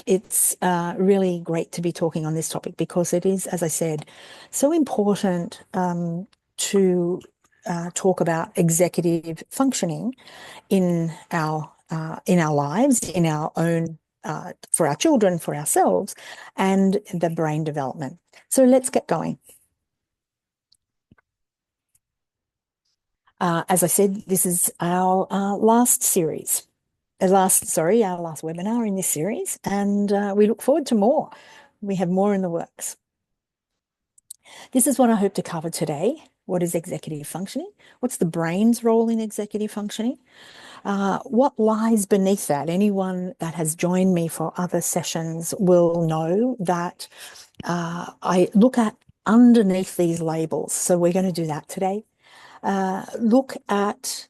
It's really great to be talking on this topic because it is, as I said, so important to talk about executive functioning in our lives, in our own for our children, for ourselves, and the brain development. So let's get going. As I said, this is our last series. Our last webinar in this series, and we look forward to more. We have more in the works. This is what I hope to cover today. What is executive functioning? What's the brain's role in executive functioning? What lies beneath that? Anyone that has joined me for other sessions will know that I look at underneath these labels. So we're going to do that today. Look at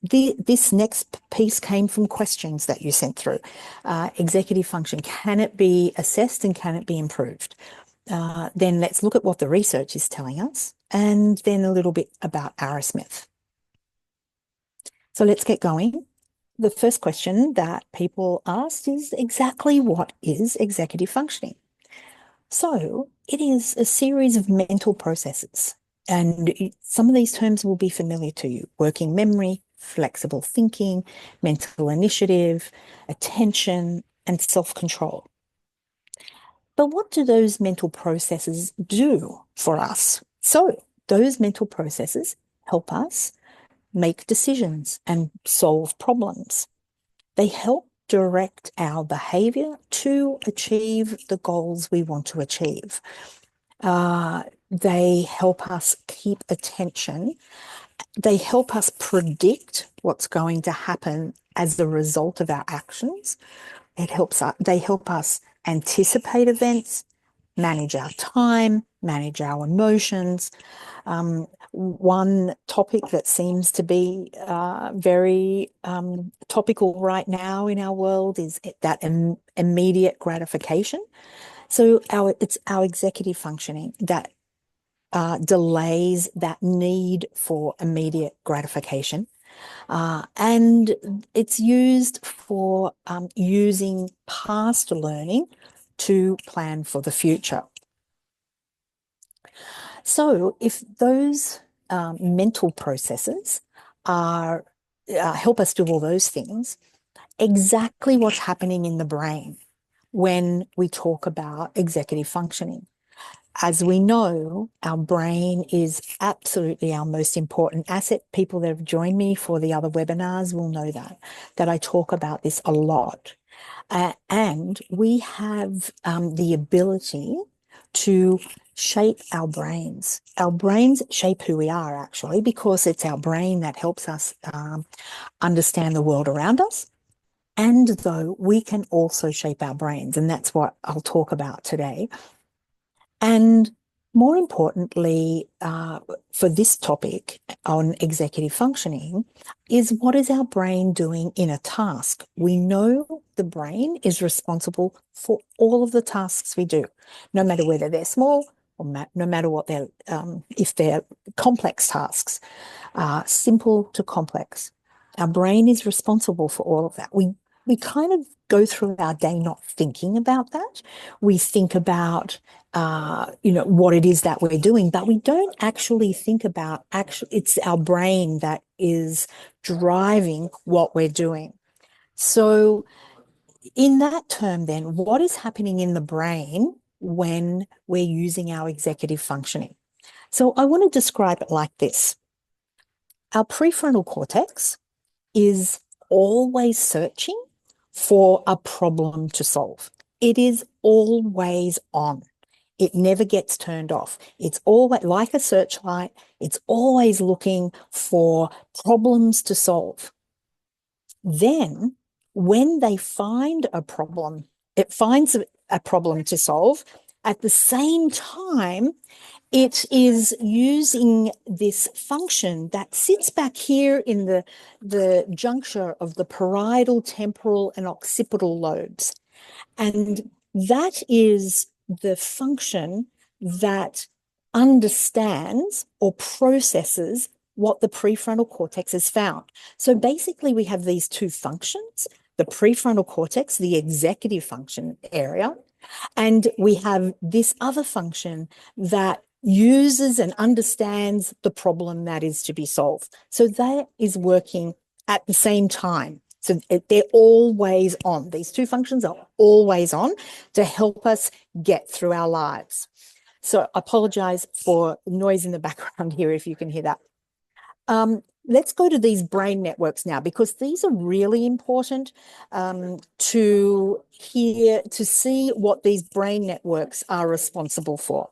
this next piece came from questions that you sent through. Executive function, can it be assessed and can it be improved? Then let's look at what the research is telling us, and then a little bit about Arrowsmith. So let's get going. The first question that people asked is exactly what is executive functioning? So it is a series of mental processes. And some of these terms will be familiar to you: working memory, flexible thinking, mental initiative, attention, and self-control. But what do those mental processes do for us? So those mental processes help us make decisions and solve problems. They help direct our behavior to achieve the goals we want to achieve. They help us keep attention. They help us predict what's going to happen as the result of our actions. They help us anticipate events, manage our time, manage our emotions. One topic that seems to be very topical right now in our world is that immediate gratification. So it's our executive functioning that delays that need for immediate gratification. And it's used for using past learning to plan for the future. So if those mental processes help us do all those things, exactly what's happening in the brain when we talk about executive functioning. As we know, our brain is absolutely our most important asset. People that have joined me for the other webinars will know that I talk about this a lot. And we have the ability to shape our brains. Our brains shape who we are, actually, because it's our brain that helps us understand the world around us. And though we can also shape our brains, and that's what I'll talk about today. And more importantly, for this topic on executive functioning, is what is our brain doing in a task? We know the brain is responsible for all of the tasks we do, no matter whether they're small or no matter what they're, if they're complex tasks, simple to complex. Our brain is responsible for all of that. We kind of go through our day not thinking about that. We think about, what it is that we're doing, but we don't actually think about it's our brain that is driving what we're doing. So in that term, then, what is happening in the brain when we're using our executive functioning? So I want to describe it like this. Our prefrontal cortex is always searching for a problem to solve. It is always on. It never gets turned off. It's always like a searchlight. It's always looking for problems to solve. Then when they find a problem, it finds a problem to solve. At the same time, it is using this function that sits back here in the juncture of the parietal, temporal, and occipital lobes. And that is the function that understands or processes what the prefrontal cortex has found. So basically, we have these two functions. the prefrontal cortex, the executive function area, and we have this other function that uses and understands the problem that is to be solved. So that is working at the same time. So they're always on. These two functions are always on to help us get through our lives. So I apologize for noise in the background here if you can hear that. Let's go to these brain networks now, because these are really important to see what these brain networks are responsible for.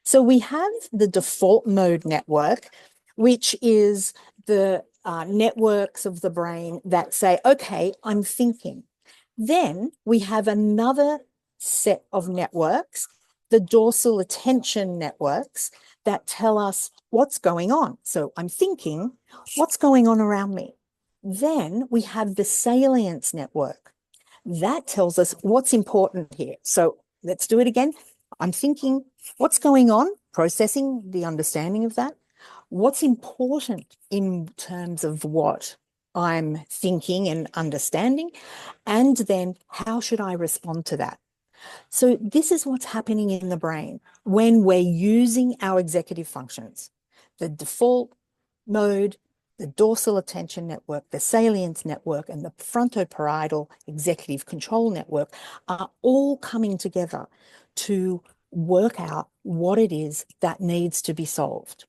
So we have the default mode network, which is the networks of the brain that say, okay, I'm thinking. Then we have another set of networks, the dorsal attention networks, that tell us what's going on. So I'm thinking, what's going on around me? Then we have the salience network. That tells us what's important here. So let's do it again. I'm thinking, what's going on? Processing the understanding of that. What's important in terms of what I'm thinking and understanding? And then how should I respond to that? So this is what's happening in the brain when we're using our executive functions. The default mode, the dorsal attention network, the salience network, and the frontoparietal executive control network are all coming together to work out what it is that needs to be solved.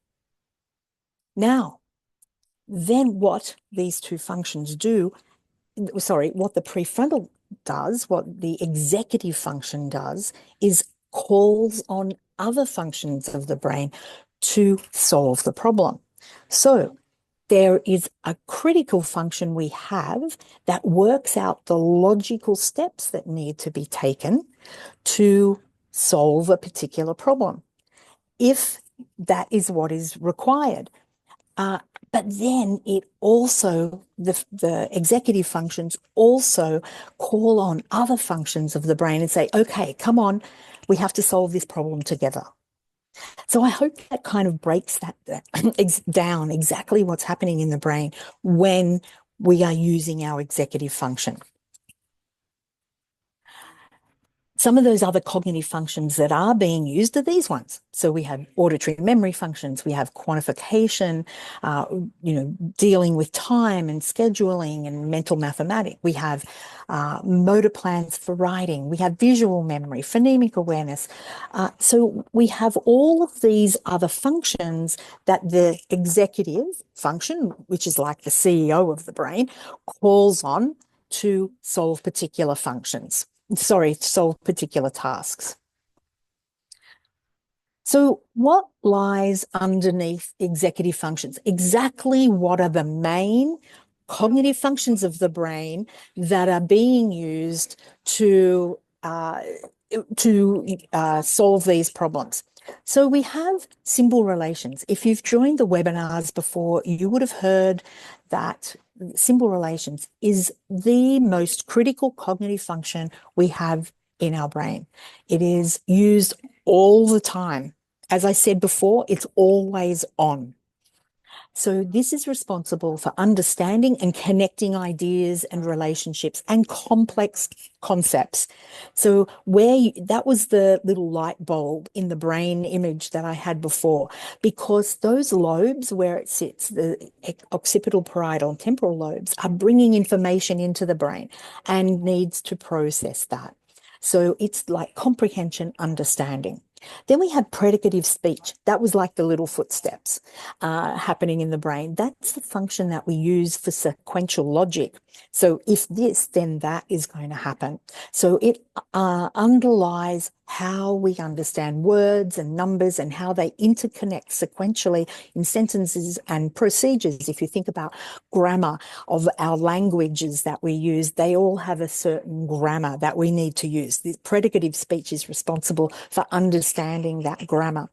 Now, then what these two functions do, what the prefrontal does, what the executive function does, is calls on other functions of the brain to solve the problem. So there is a critical function we have that works out the logical steps that need to be taken to solve a particular problem, if that is what is required. But then it also, the executive functions also call on other functions of the brain and say, okay, come on, we have to solve this problem together. So I hope that kind of breaks that down, exactly what's happening in the brain when we are using our executive function. Some of those other cognitive functions that are being used are these ones. So we have auditory memory functions, we have quantification, dealing with time and scheduling and mental mathematics. We have motor plans for writing. We have visual memory, phonemic awareness. So we have all of these other functions that the executive function, which is like the CEO of the brain, calls on to solve particular functions. Solve particular tasks. So what lies underneath executive functions? Exactly what are the main cognitive functions of the brain that are being used to solve these problems? So we have symbol relations. If you've joined the webinars before, you would have heard that symbol relations is the most critical cognitive function we have in our brain. It is used all the time. As I said before, it's always on. So this is responsible for understanding and connecting ideas and relationships and complex concepts. So that was the little light bulb in the brain image that I had before, because those lobes where it sits, the occipital, parietal, and temporal lobes, are bringing information into the brain and needs to process that. So it's like comprehension, understanding. Then we have predicative speech. That was like the little footsteps happening in the brain. That's the function that we use for sequential logic. So if this, then that is going to happen. So it underlies how we understand words and numbers and how they interconnect sequentially in sentences and procedures. If you think about grammar of our languages that we use, they all have a certain grammar that we need to use. The predicative speech is responsible for understanding that grammar.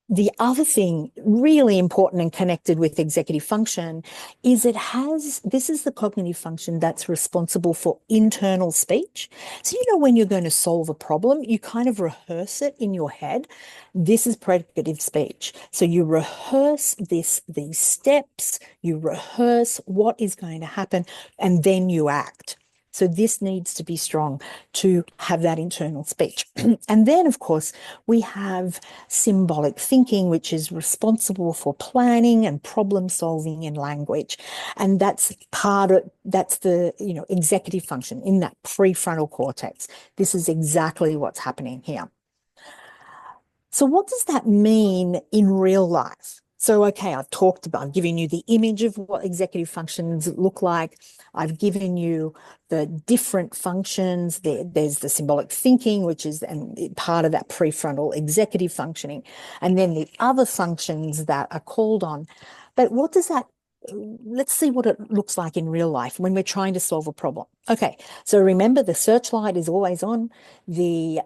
The other thing really important and connected with executive function is this is the cognitive function that's responsible for internal speech. So, when you're going to solve a problem, you kind of rehearse it in your head. This is predicative speech. So you rehearse these steps, you rehearse what is going to happen, and then you act. So this needs to be strong to have that internal speech. And then, of course, we have symbolic thinking, which is responsible for planning and problem solving in language. And that's the, executive function in that prefrontal cortex. This is exactly what's happening here. So what does that mean in real life? So, okay, I've given you the image of what executive functions look like. I've given you the different functions. There's the symbolic thinking, which is part of that prefrontal executive functioning. And then the other functions that are called on. But let's see what it looks like in real life when we're trying to solve a problem. Okay, so remember the searchlight is always on. The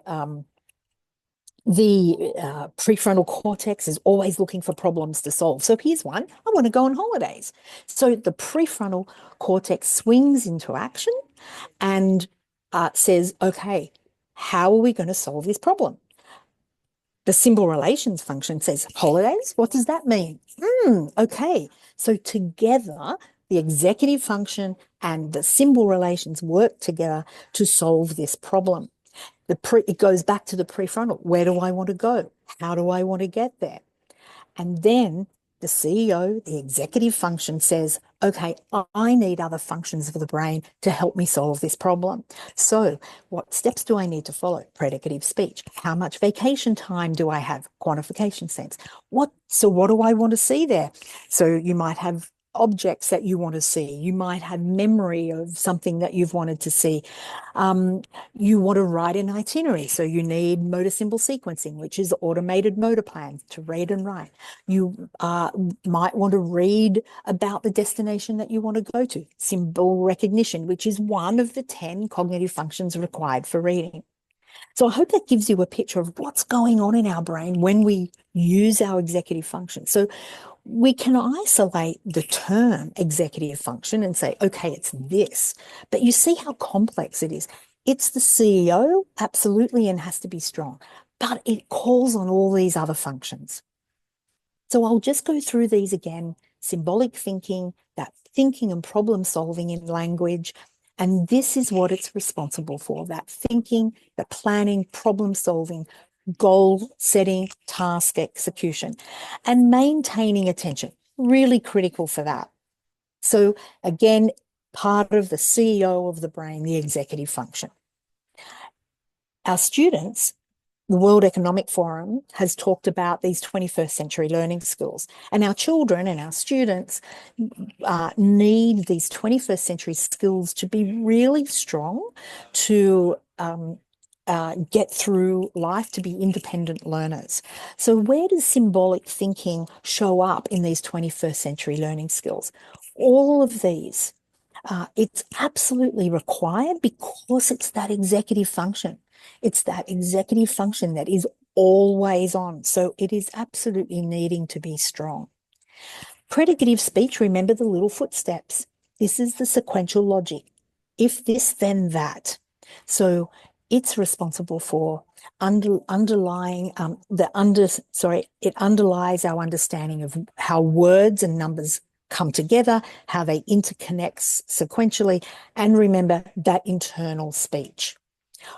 prefrontal cortex is always looking for problems to solve. So here's one. I want to go on holidays. So the prefrontal cortex swings into action and says, okay, how are we going to solve this problem? The symbol relations function says, holidays? What does that mean? Okay. So together, the executive function and the symbol relations work together to solve this problem. It goes back to the prefrontal. Where do I want to go? How do I want to get there? And then the CEO, the executive function says, okay, I need other functions of the brain to help me solve this problem. So what steps do I need to follow? Predicative speech. How much vacation time do I have? Quantification sense. So what do I want to see there? So you might have objects that you want to see. You might have memory of something that you've wanted to see. You want to write an itinerary. So you need motor symbol sequencing, which is automated motor plans to read and write. You might want to read about the destination that you want to go to. Symbol recognition, which is one of the 10 cognitive functions required for reading. So I hope that gives you a picture of what's going on in our brain when we use our executive function. So we can isolate the term executive function and say, okay, it's this. But you see how complex it is. It's the CEO, absolutely, and has to be strong. But it calls on all these other functions. So I'll just go through these again. Symbolic thinking, that thinking and problem solving in language. And this is what it's responsible for, that thinking, the planning, problem solving, goal setting, task execution, and maintaining attention. Really critical for that. So again, part of the CEO of the brain, the executive function. Our students, the World Economic Forum has talked about these 21st century learning skills, and our children and our students need these 21st century skills to be really strong to get through life, to be independent learners. So where does symbolic thinking show up in these 21st century learning skills? All of these, it's absolutely required because it's that executive function. It's that executive function that is always on. So it is absolutely needing to be strong. Predicative speech, remember the little footsteps. This is the sequential logic. If this, then that. So it's responsible for it underlies our understanding of how words and numbers come together, how they interconnect sequentially, and remember that internal speech.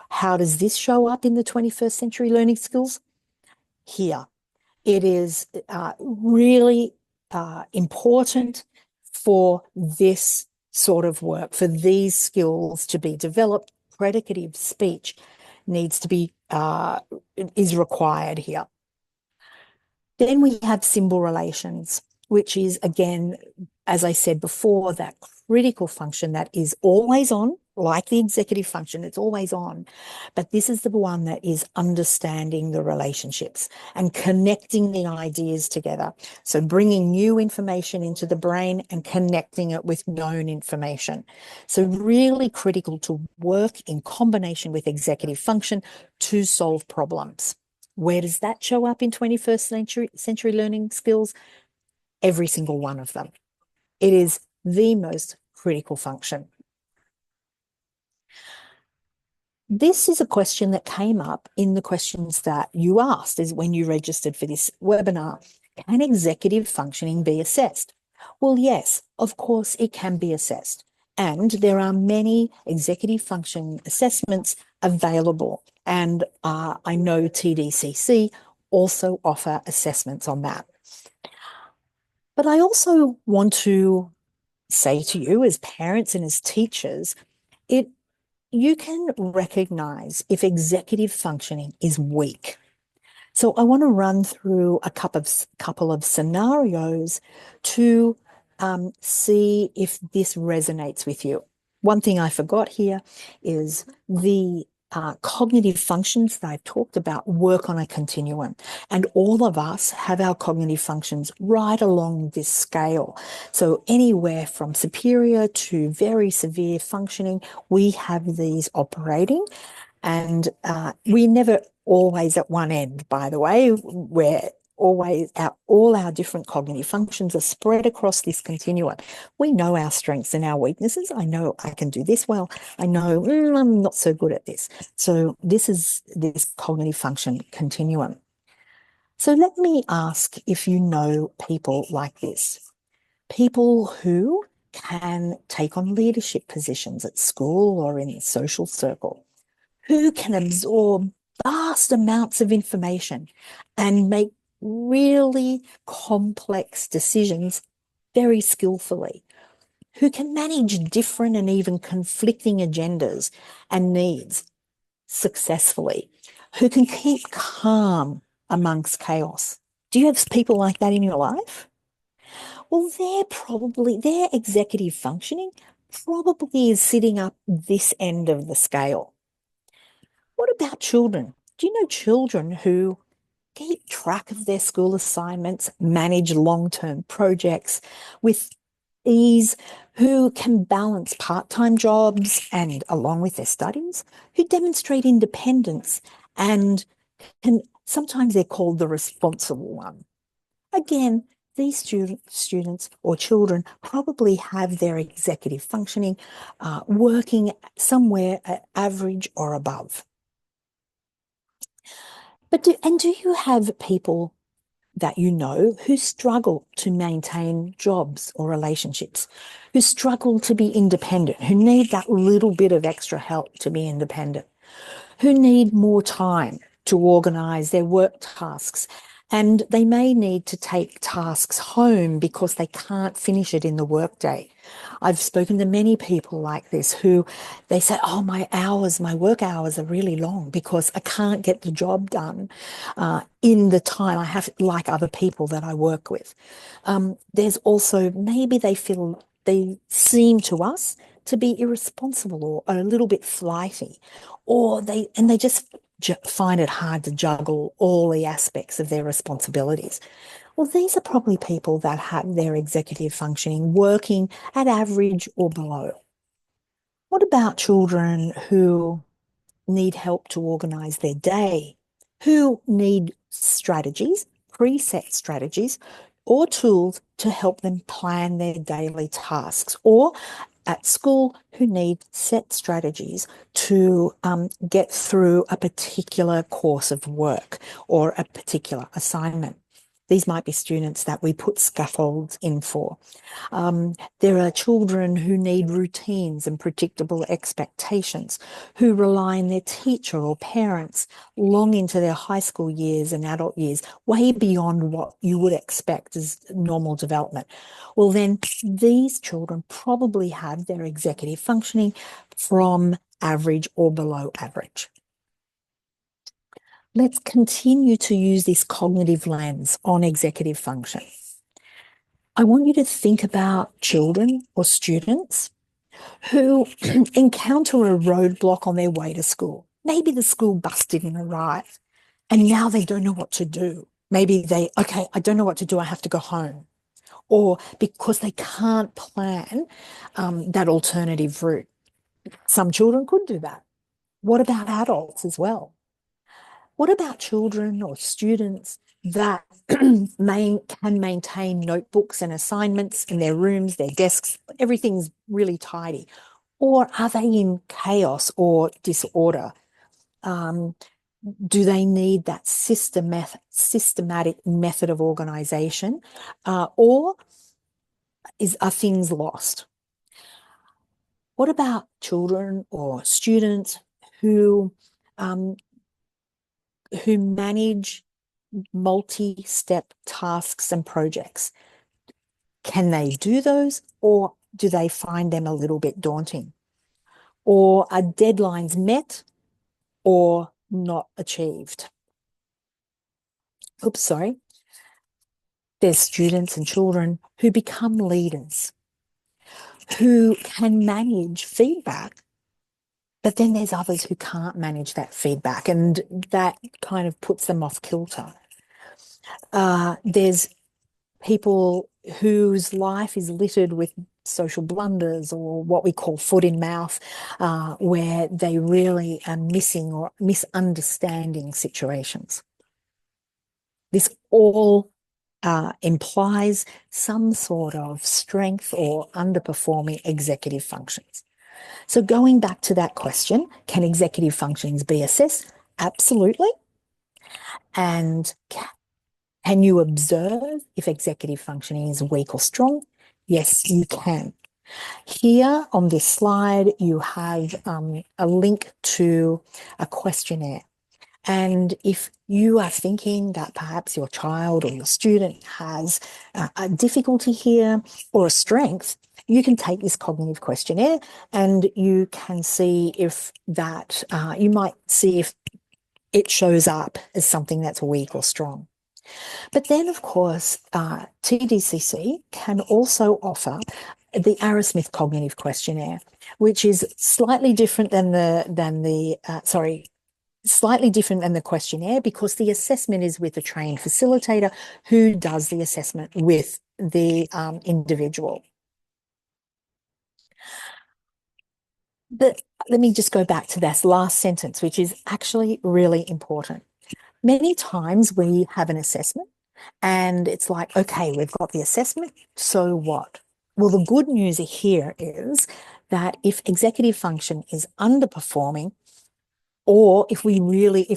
How does this show up in the 21st century learning skills? Here. It is really important for this sort of work, for these skills to be developed. Predicative speech needs to be, is required here. Then we have symbol relations, which is, again, as I said before, that critical function that is always on, like the executive function, it's always on. But this is the one that is understanding the relationships and connecting the ideas together. So bringing new information into the brain and connecting it with known information. So really critical to work in combination with executive function to solve problems. Where does that show up in 21st century learning skills? Every single one of them. It is the most critical function. This is a question that came up in the questions that you asked is when you registered for this webinar. Can executive functioning be assessed? Well, yes, of course it can be assessed. And there are many executive function assessments available. And I know TDCC also offer assessments on that. But I also want to say to you as parents and as teachers, you can recognize if executive functioning is weak. So I want to run through a couple of scenarios to see if this resonates with you. One thing I forgot here is the cognitive functions that I've talked about work on a continuum, and all of us have our cognitive functions right along this scale. So anywhere from superior to very severe functioning, we have these operating, and we never always at one end, by the way. We're always all our different cognitive functions are spread across this continuum. We know our strengths and our weaknesses. I know I can do this well. I know I'm not so good at this. So this is this cognitive function continuum. So let me ask if you know people like this. People who can take on leadership positions at school or in the social circle, who can absorb vast amounts of information and make really complex decisions very skillfully, who can manage different and even conflicting agendas and needs successfully, who can keep calm amongst chaos. Do you have people like that in your life? Well, their executive functioning probably is sitting up this end of the scale. What about children? Do you know children who keep track of their school assignments, manage long-term projects with ease, who can balance part-time jobs and along with their studies, who demonstrate independence and sometimes they're called the responsible one. Again, these students or children probably have their executive functioning working somewhere at average or above. But do you have people that you know who struggle to maintain jobs or relationships, who struggle to be independent, who need that little bit of extra help to be independent, who need more time to organise their work tasks, and they may need to take tasks home because they can't finish it in the workday? I've spoken to many people like this who they say, oh, my work hours are really long because I can't get the job done in the time I have, like other people that I work with. There's also maybe they seem to us to be irresponsible or a little bit flighty, or they just find it hard to juggle all the aspects of their responsibilities. Well, these are probably people that have their executive functioning working at average or below. What about children who need help to organise their day, who need strategies, preset strategies, or tools to help them plan their daily tasks, or at school who need set strategies to get through a particular course of work or a particular assignment? These might be students that we put scaffolds in for. There are children who need routines and predictable expectations, who rely on their teacher or parents long into their high school years and adult years, way beyond what you would expect as normal development. Well, then these children probably have their executive functioning from average or below average. Let's continue to use this cognitive lens on executive function. I want you to think about children or students who encounter a roadblock on their way to school. Maybe the school bus didn't arrive and now they don't know what to do. Maybe okay, I don't know what to do, I have to go home. Or because they can't plan that alternative route. Some children could do that. What about adults as well? What about children or students that can maintain notebooks and assignments in their rooms, their desks, everything's really tidy? Or are they in chaos or disorder? Um, do they need that systematic method of organization? Or are things lost? What about children or students who um, who manage multi-step tasks and projects? Can they do those, or do they find them a little bit daunting? Or are deadlines met or not achieved? Oops, sorry. There's students and children who become leaders, who can manage feedback, but then there's others who can't manage that feedback, and that kind of puts them off kilter. There's people whose life is littered with social blunders, or what we call foot in mouth, where they really are missing or misunderstanding situations. This all implies some sort of strength or underperforming executive functions. So going back to that question, can executive functions be assessed? Absolutely. And can you observe if executive functioning is weak or strong? Yes, you can. Here on this slide, you have a link to a questionnaire. And if you are thinking that perhaps your child or your student has a difficulty here or a strength, you can take this cognitive questionnaire and you can see if that, you might see if it shows up as something that's weak or strong. But then, of course, TDCC can also offer the Arrowsmith Cognitive Questionnaire, which is slightly different than slightly different than the questionnaire, because the assessment is with a trained facilitator who does the assessment with the individual. But let me just go back to that last sentence, which is actually really important. Many times we have an assessment and it's like, okay, we've got the assessment, so what? Well, the good news here is that if executive function is underperforming, or if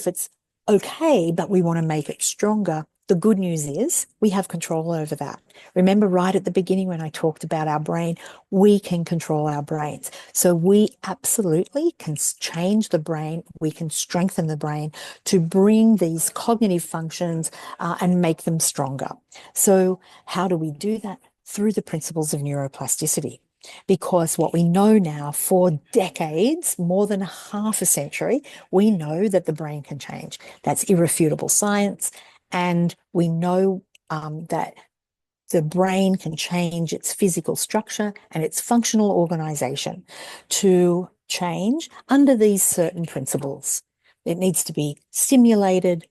it's okay, but we want to make it stronger, the good news is we have control over that. Remember right at the beginning when I talked about our brain, we can control our brains. So we absolutely can change the brain. We can strengthen the brain to bring these cognitive functions and make them stronger. So how do we do that? Through the principles of neuroplasticity. Because what we know now for decades, more than half a century, we know that the brain can change. That's irrefutable science. And we know that the brain can change its physical structure and its functional organization to change under these certain principles. It needs to be stimulated.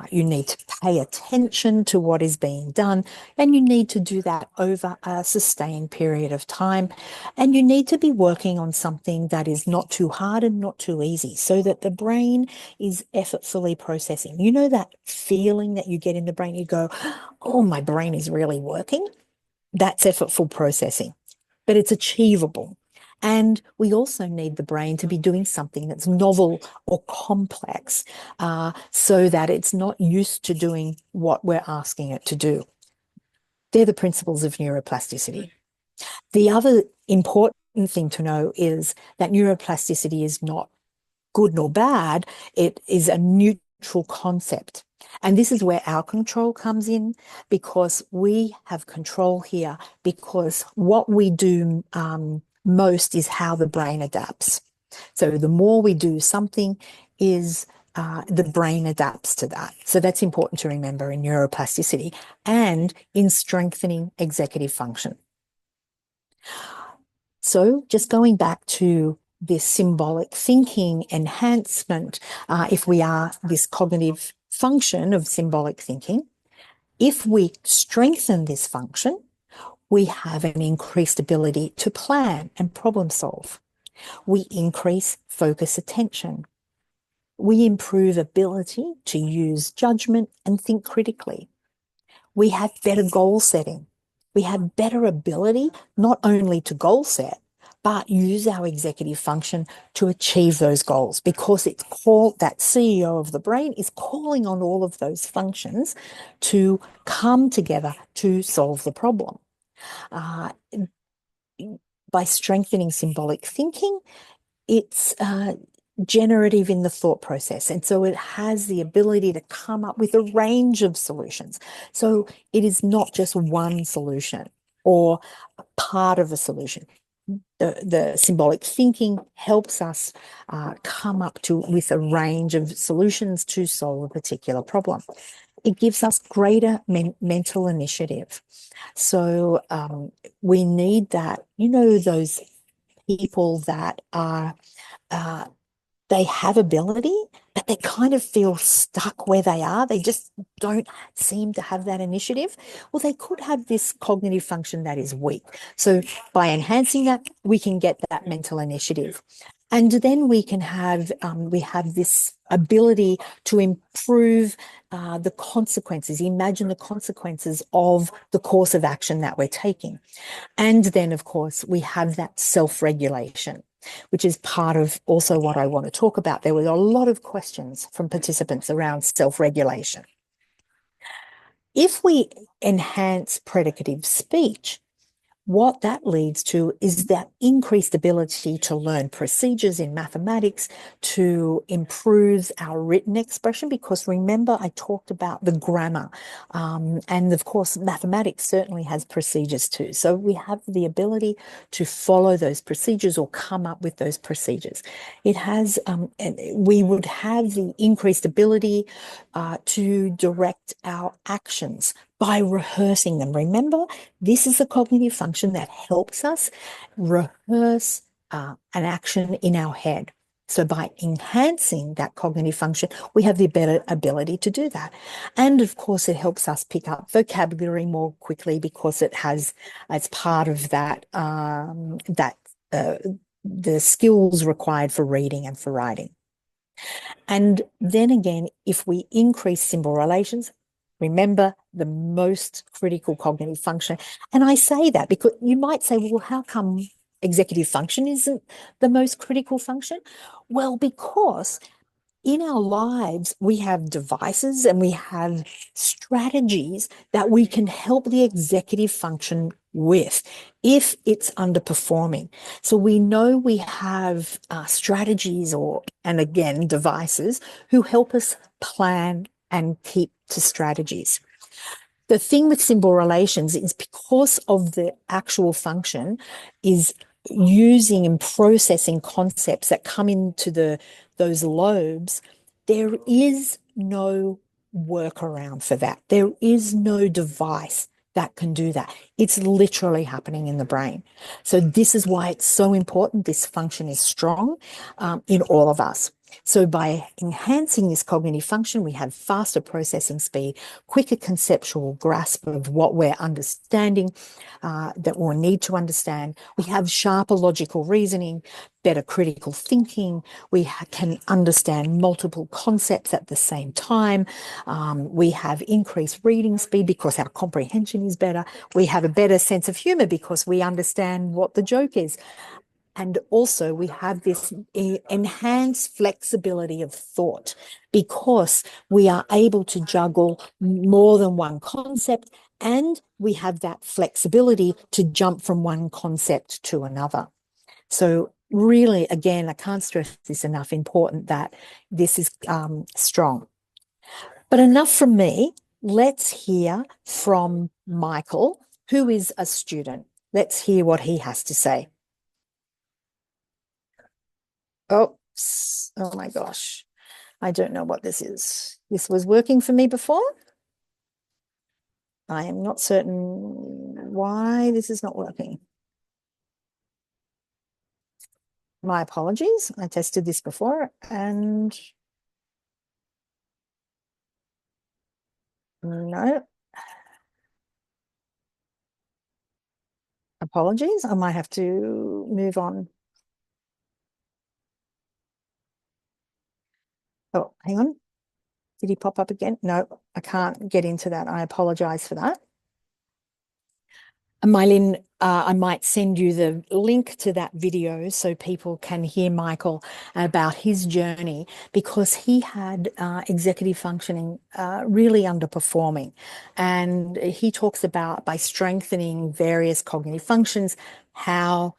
You need to pay attention to what is being done, and you need to do that over a sustained period of time. And you need to be working on something that is not too hard and not too easy, so that the brain is effortfully processing. You know that feeling that you get in the brain, you go, oh, my brain is really working. That's effortful processing, but it's achievable. And we also need the brain to be doing something that's novel or complex, so that it's not used to doing what we're asking it to do. They're the principles of neuroplasticity. The other important thing to know is that neuroplasticity is not good nor bad. It is a neutral concept. And this is where our control comes in, because we have control here, because what we do most is how the brain adapts. So the more we do something is the brain adapts to that. So that's important to remember in neuroplasticity and in strengthening executive function. So just going back to this symbolic thinking enhancement, if we are this cognitive function of symbolic thinking, if we strengthen this function, we have an increased ability to plan and problem solve. We increase focus attention. We improve ability to use judgment and think critically. We have better goal setting. We have better ability not only to goal set, but use our executive function to achieve those goals, because it's called, that CEO of the brain is calling on all of those functions to come together to solve the problem. By strengthening symbolic thinking, it's generative in the thought process. And so it has the ability to come up with a range of solutions. So it is not just one solution or part of a solution. The symbolic thinking helps us come up with a range of solutions to solve a particular problem. It gives us greater mental initiative. So we need that, those people that are they have ability, but they kind of feel stuck where they are. They just don't seem to have that initiative. Well, they could have this cognitive function that is weak. So by enhancing that, we can get that mental initiative. And then we can have, we have this ability to improve the consequences, imagine the consequences of the course of action that we're taking. And then, of course, we have that self-regulation, which is part of also what I want to talk about. There were a lot of questions from participants around self-regulation. If we enhance predicative speech, what that leads to is that increased ability to learn procedures in mathematics, to improve our written expression, because remember I talked about the grammar, and of course mathematics certainly has procedures too. So we have the ability to follow those procedures or come up with those procedures. It has, and we would have the increased ability to direct our actions by rehearsing them. Remember, this is a cognitive function that helps us rehearse an action in our head. So by enhancing that cognitive function, we have the better ability to do that. And of course, it helps us pick up vocabulary more quickly, because it has, as part of that, the skills required for reading and for writing. And then again, if we increase symbol relations, remember the most critical cognitive function. And I say that because you might say, well, how come executive function isn't the most critical function? Well, because in our lives, we have devices and we have strategies that we can help the executive function with if it's underperforming. So we know we have strategies and again, devices who help us plan and keep to strategies. The thing with symbol relations is, because of the actual function is using and processing concepts that come into those lobes, there is no workaround for that. There is no device that can do that. It's literally happening in the brain. So this is why it's so important. This function is strong in all of us. So by enhancing this cognitive function, we have faster processing speed, quicker conceptual grasp of what we're understanding, that we'll need to understand. We have sharper logical reasoning, better critical thinking. We can understand multiple concepts at the same time. We have increased reading speed because our comprehension is better. We have a better sense of humor because we understand what the joke is. And also we have this enhanced flexibility of thought, because we are able to juggle more than one concept, and we have that flexibility to jump from one concept to another. So really, again, I can't stress this enough, important that this is strong. But enough from me. Let's hear from Michael, who is a student. Let's hear what he has to say. Oh, oh my gosh. I don't know what this is. This was working for me before. I am not certain why this is not working. My apologies. I tested this before and no. Apologies. I might have to move on. Oh, hang on. Did he pop up again? No, I can't get into that. I apologize for that. Mylin, I might send you the link to that video so people can hear Michael about his journey because he had executive functioning really underperforming. And he talks about by strengthening various cognitive functions, how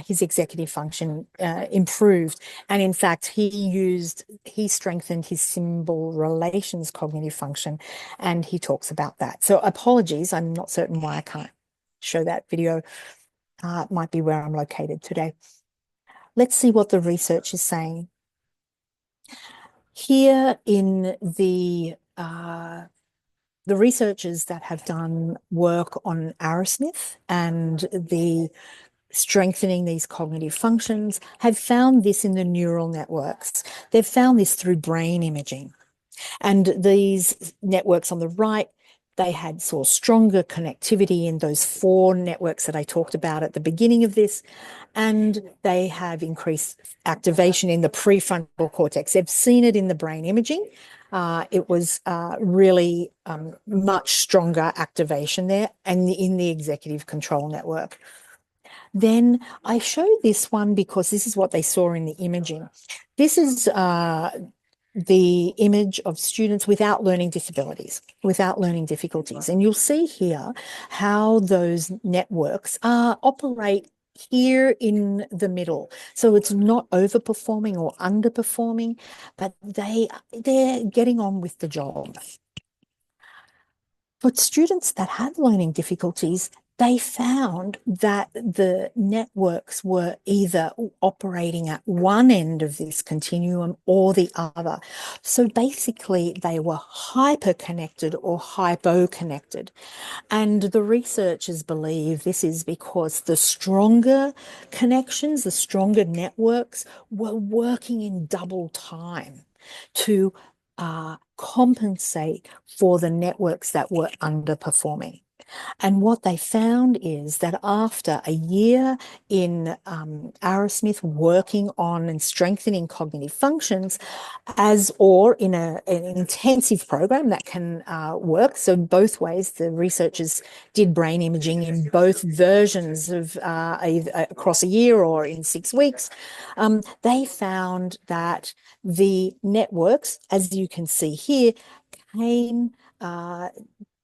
his executive function improved. And in fact, he strengthened his symbol relations cognitive function, and he talks about that. So apologies, I'm not certain why I can't show that video. It might be where I'm located today. Let's see what the research is saying. Here in the researchers that have done work on Arrowsmith and the strengthening these cognitive functions have found this in the neural networks. They've found this through brain imaging. And these networks on the right, they saw stronger connectivity in those 4 networks that I talked about at the beginning of this. And they have increased activation in the prefrontal cortex. They've seen it in the brain imaging. It was really much stronger activation there and in the executive control network. Then I showed this one because this is what they saw in the imaging. This is the image of students without learning disabilities, without learning difficulties. And you'll see here how those networks operate here in the middle. So it's not overperforming or underperforming, but they're getting on with the job. For students that had learning difficulties, they found that the networks were either operating at one end of this continuum or the other. So basically, they were hyper-connected or hypo-connected. And the researchers believe this is because the stronger connections, the stronger networks were working in double time to compensate for the networks that were underperforming. And what they found is that after a year in Arrowsmith working on and strengthening cognitive functions, or in an intensive program that can work, so both ways, the researchers did brain imaging in both versions of across a year or in 6 weeks, they found that the networks, as you can see here, came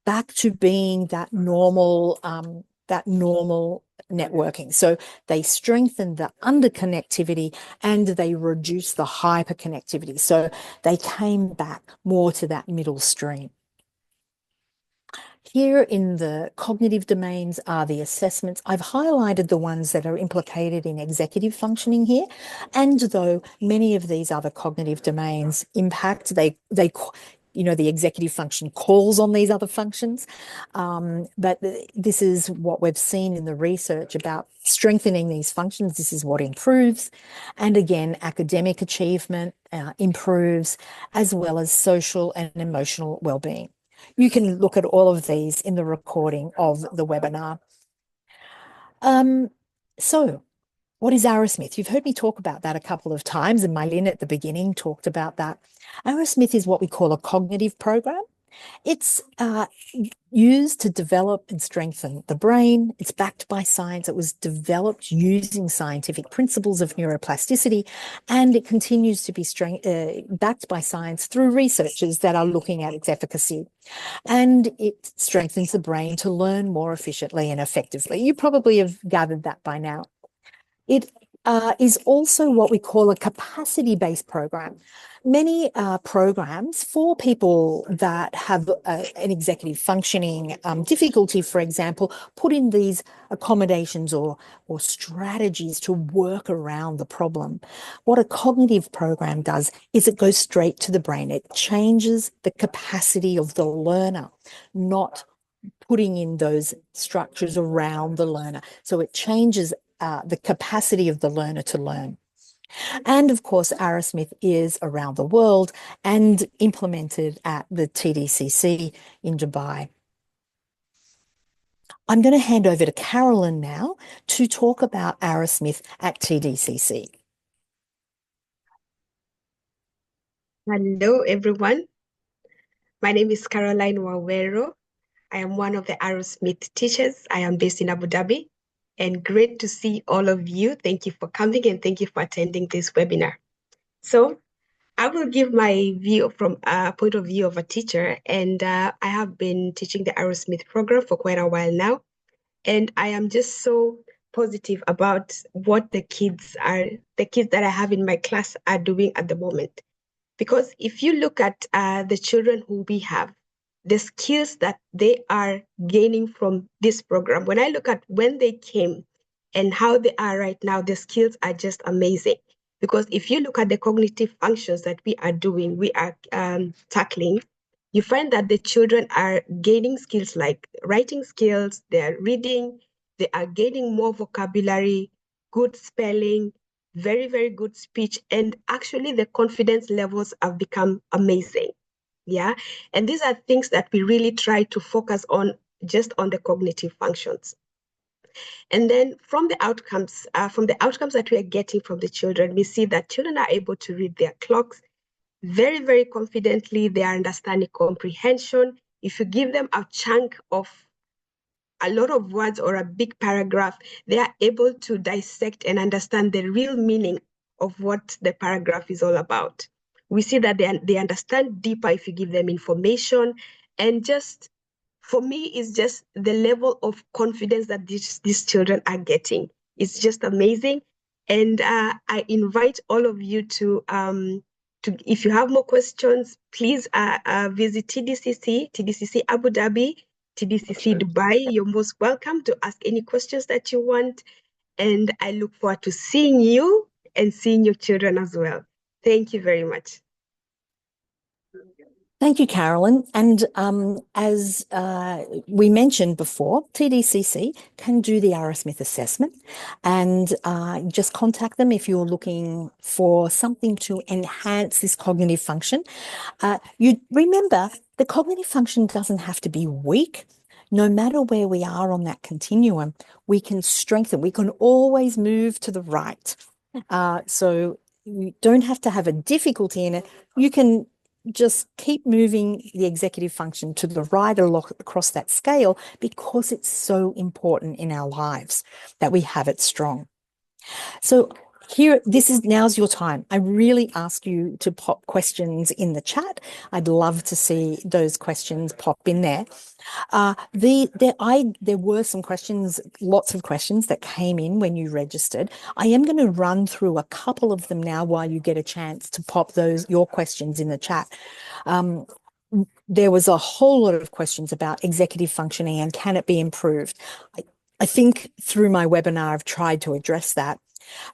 back to being that normal networking. So they strengthened the underconnectivity and they reduced the hyperconnectivity. So they came back more to that middle stream. Here in the cognitive domains are the assessments. I've highlighted the ones that are implicated in executive functioning here. And though many of these other cognitive domains impact, the executive function calls on these other functions. But this is what we've seen in the research about strengthening these functions. This is what improves. And again, academic achievement improves, as well as social and emotional well-being. You can look at all of these in the recording of the webinar. So what is Arrowsmith? You've heard me talk about that a couple of times, and Mylin at the beginning talked about that. Arrowsmith is what we call a cognitive program. It's used to develop and strengthen the brain. It's backed by science. It was developed using scientific principles of neuroplasticity, and it continues to be backed by science through researchers that are looking at its efficacy. And it strengthens the brain to learn more efficiently and effectively. You probably have gathered that by now. It is also what we call a capacity-based program. Many programs for people that have an executive functioning difficulty, for example, put in these accommodations or strategies to work around the problem. What a cognitive program does is it goes straight to the brain. It changes the capacity of the learner, not putting in those structures around the learner. So it changes the capacity of the learner to learn. And of course, Arrowsmith is around the world and implemented at the TDCC in Dubai. I'm going to hand over to Carolyn now to talk about Arrowsmith at TDCC. Hello, everyone. My name is Caroline Wawero. I am one of the Arrowsmith teachers. I am based in Abu Dhabi, and great to see all of you. Thank you for coming and thank you for attending this webinar. So, I will give my view from a point of view of a teacher, and I have been teaching the Arrowsmith program for quite a while now, and I am just so positive about what the kids that I have in my class are doing at the moment. Because if you look at the children who we have, the skills that they are gaining from this program, when I look at when they came and how they are right now, the skills are just amazing. Because if you look at the cognitive functions that we are doing, we are tackling, you find that the children are gaining skills like writing skills, they're reading, they are gaining more vocabulary, good spelling, very, very good speech. And actually, the confidence levels have become amazing. Yeah. And these are things that we really try to focus on just on the cognitive functions. And then from the outcomes that we are getting from the children, we see that children are able to read their clocks very, very confidently. They are understanding comprehension. If you give them a chunk of a lot of words or a big paragraph, they are able to dissect and understand the real meaning of what the paragraph is all about. We see that they understand deeper if you give them information. And just for me, it's just the level of confidence that these children are getting. It's just amazing. And I invite all of you to, if you have more questions, please visit TDCC Abu Dhabi, TDCC Dubai. You're most welcome to ask any questions that you want. And I look forward to seeing you and seeing your children as well. Thank you very much. Thank you, Carolyn. And as we mentioned before, TDCC can do the Arrowsmith assessment, and just contact them if you're looking for something to enhance this cognitive function. You remember the cognitive function doesn't have to be weak. No matter where we are on that continuum, we can strengthen. We can always move to the right. So you don't have to have a difficulty in it. You can just keep moving the executive function to the right across that scale because it's so important in our lives that we have it strong. So here, now's your time. I really ask you to pop questions in the chat. I'd love to see those questions pop in there. There were some questions, lots of questions that came in when you registered. I am going to run through a couple of them now while you get a chance to pop your questions in the chat. There was a whole lot of questions about executive functioning and can it be improved? I think through my webinar, I've tried to address that.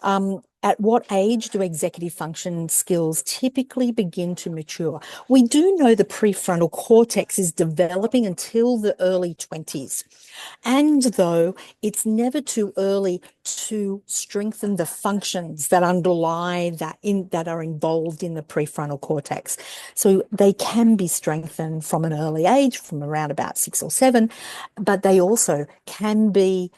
At what age do executive function skills typically begin to mature? We do know the prefrontal cortex is developing until the early 20s. And though it's never too early to strengthen the functions that underlie that are involved in the prefrontal cortex. So they can be strengthened from an early age, from around about 6 or 7, but they also can be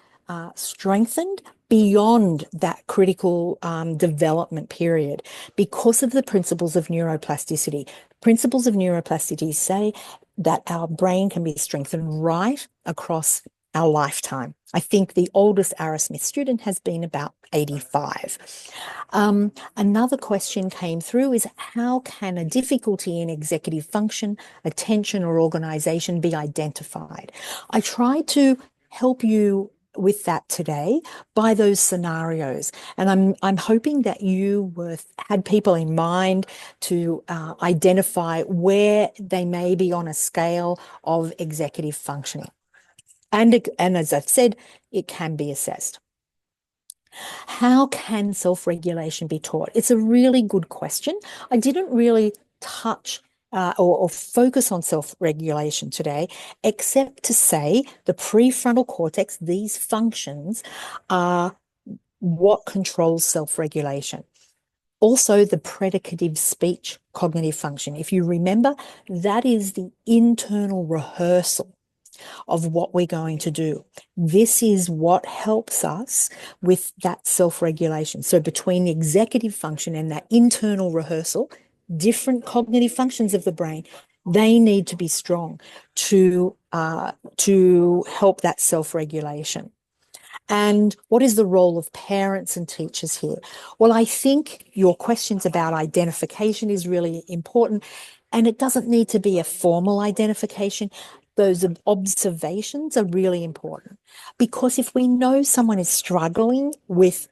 strengthened beyond that critical development period because of the principles of neuroplasticity. Principles of neuroplasticity say that our brain can be strengthened right across our lifetime. I think the oldest Arrowsmith student has been about 85. Another question came through is how can a difficulty in executive function, attention, or organization be identified? I tried to help you with that today by those scenarios, and I'm hoping that you had people in mind to identify where they may be on a scale of executive functioning. And as I've said, it can be assessed. How can self-regulation be taught? It's a really good question. I didn't really touch or focus on self-regulation today, except to say the prefrontal cortex, these functions are what controls self-regulation. Also, the predicative speech cognitive function. If you remember, that is the internal rehearsal of what we're going to do. This is what helps us with that self-regulation. So between the executive function and that internal rehearsal, different cognitive functions of the brain, they need to be strong to help that self-regulation. And what is the role of parents and teachers here? Well, I think your questions about identification is really important, and it doesn't need to be a formal identification. Those observations are really important, because if we know someone is struggling with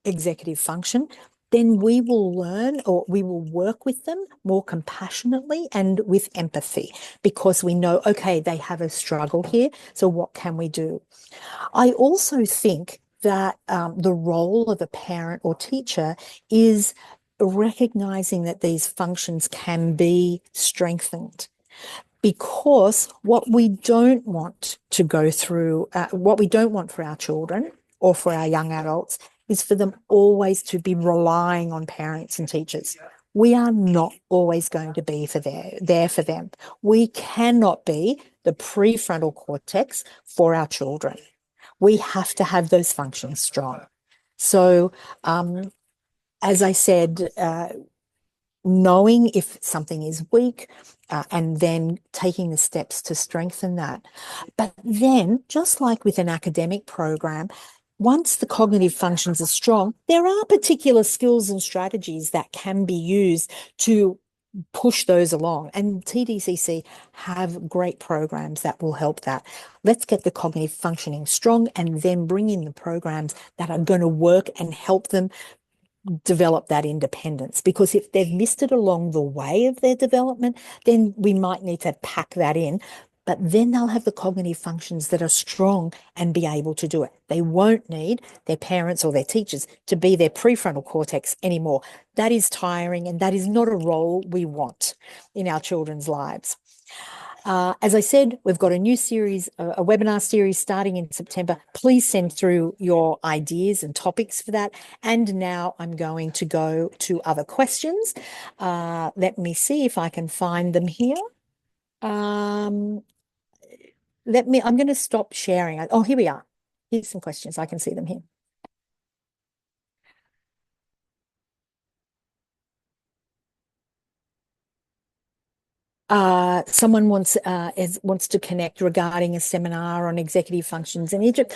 executive function, then we will learn, or we will work with them more compassionately and with empathy, because we know, okay, they have a struggle here, so what can we do? I also think that the role of a parent or teacher is recognizing that these functions can be strengthened, because what we don't want to go through, what we don't want for our children or for our young adults, is for them always to be relying on parents and teachers. We are not always going to be there for them. We cannot be the prefrontal cortex for our children. We have to have those functions strong. So, as I said, knowing if something is weak, and then taking the steps to strengthen that. But then, just like with an academic program, once the cognitive functions are strong, there are particular skills and strategies that can be used to push those along. And TDCC have great programs that will help that. Let's get the cognitive functioning strong, and then bring in the programs that are going to work and help them develop that independence. Because if they've missed it along the way of their development, then we might need to pack that in. But then they'll have the cognitive functions that are strong and be able to do it. They won't need their parents or their teachers to be their prefrontal cortex anymore. That is tiring, and that is not a role we want in our children's lives. As I said, we've got a new series, a webinar series starting in September. Please send through your ideas and topics for that. And now I'm going to go to other questions. Let me see if I can find them here. I'm going to stop sharing. Oh, here we are. Here's some questions. I can see them here. Someone wants to connect regarding a seminar on executive functions in Egypt.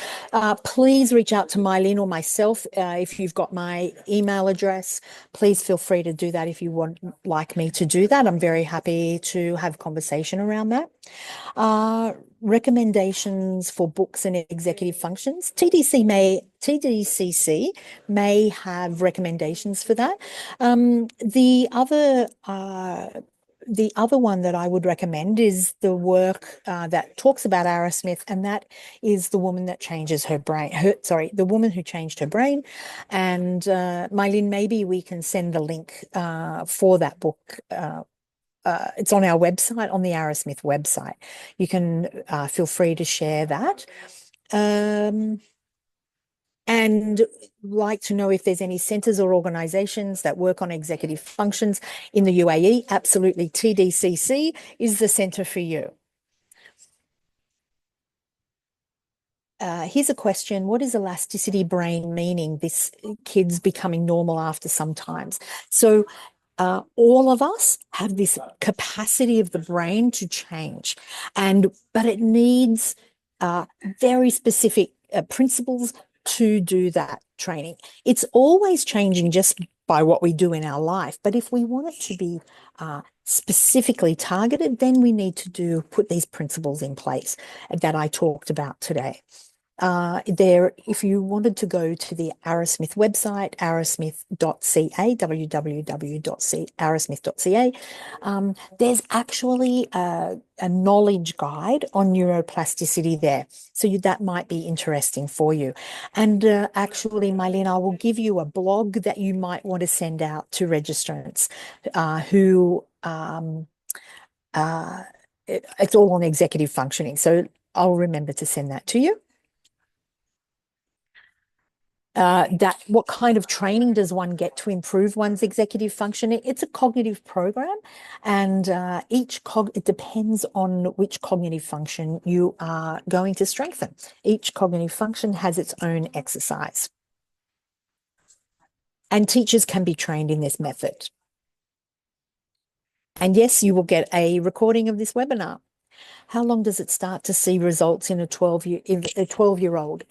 Please reach out to Mylene or myself. If you've got my email address, please feel free to do that if you want like me to do that. I'm very happy to have conversation around that. Recommendations for books and executive functions. TDCC may have recommendations for that. The other one that I would recommend is the work that talks about Arrowsmith, and that is The Woman That Changes Her Brain. The Woman Who Changed Her Brain. And Mylene, maybe we can send the link for that book. It's on our website, on the Arrowsmith website. You can feel free to share that. And like to know if there's any centres or organisations that work on executive functions in the UAE. Absolutely, TDCC is the centre for you. Here's a question. What is elasticity brain meaning? This kid's becoming normal after some times. So all of us have this capacity of the brain to change, but it needs very specific principles to do that training. It's always changing just by what we do in our life. But if we want it to be specifically targeted, then we need to put these principles in place that I talked about today. If you wanted to go to the Arrowsmith website, arrowsmith.ca, www.arrowsmith.ca, there's actually a knowledge guide on neuroplasticity there. So that might be interesting for you. And actually, Mylene, I will give you a blog that you might want to send out to registrants who it's all on executive functioning. So I'll remember to send that to you. What kind of training does one get to improve one's executive functioning? It's a cognitive program, and it depends on which cognitive function you are going to strengthen. Each cognitive function has its own exercise, and teachers can be trained in this method. And yes, you will get a recording of this webinar. How long does it start to see results in a 12-year-old?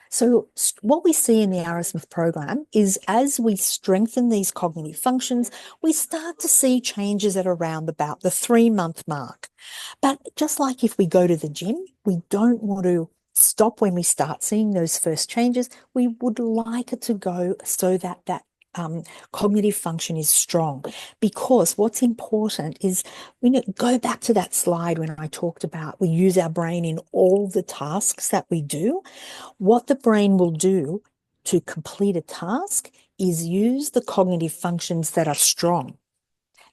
So what we see in the Arrowsmith program is as we strengthen these cognitive functions, we start to see changes at around about the 3-month mark. But just like if we go to the gym, we don't want to stop when we start seeing those first changes. We would like it to go so that cognitive function is strong, because what's important is we go back to that slide when I talked about we use our brain in all the tasks that we do. What the brain will do to complete a task is use the cognitive functions that are strong.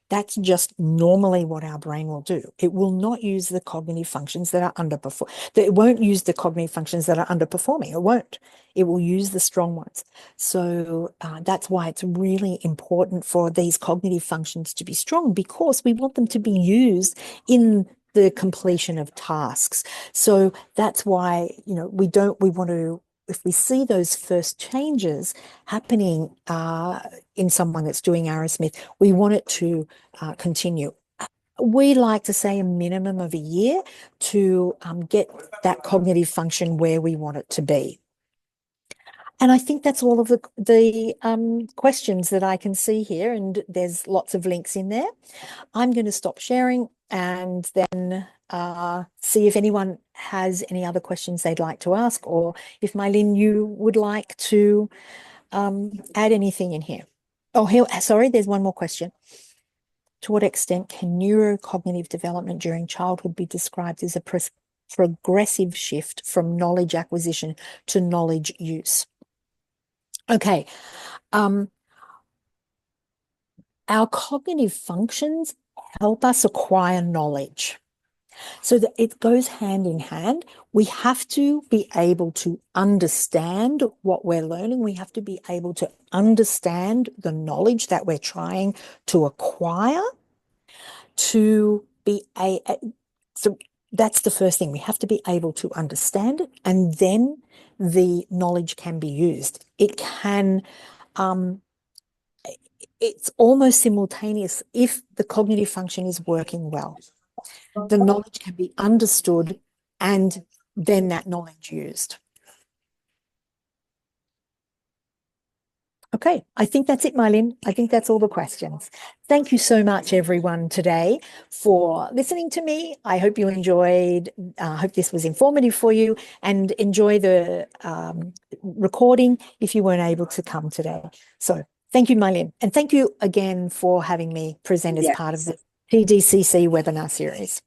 That's just normally what our brain will do. It will not use the cognitive functions that are underperforming. It won't use the cognitive functions that are underperforming. It won't. It will use the strong ones. So that's why it's really important for these cognitive functions to be strong, because we want them to be used in the completion of tasks. So that's why, we want to, if we see those first changes happening in someone that's doing Arrowsmith, we want it to continue. We like to say a minimum of a year to get that cognitive function where we want it to be. And I think that's all of the questions that I can see here, and there's lots of links in there. I'm going to stop sharing and then see if anyone has any other questions they'd like to ask, or if Mylene, you would like to add anything in here. Oh, sorry, there's one more question. To what extent can neurocognitive development during childhood be described as a progressive shift from knowledge acquisition to knowledge use? Okay. Our cognitive functions help us acquire knowledge. So that it goes hand in hand. We have to be able to understand what we're learning. We have to be able to understand the knowledge that we're trying to acquire so that's the first thing. We have to be able to understand it, and then the knowledge can be used. It can, it's almost simultaneous if the cognitive function is working well. The knowledge can be understood and then that knowledge used. Okay, I think that's it, Mylene. I think that's all the questions. Thank you so much, everyone, today for listening to me. I hope you enjoyed, I hope this was informative for you, and enjoy the recording if you weren't able to come today. So thank you, Mylene. And thank you again for having me present as part of the TDCC webinar series.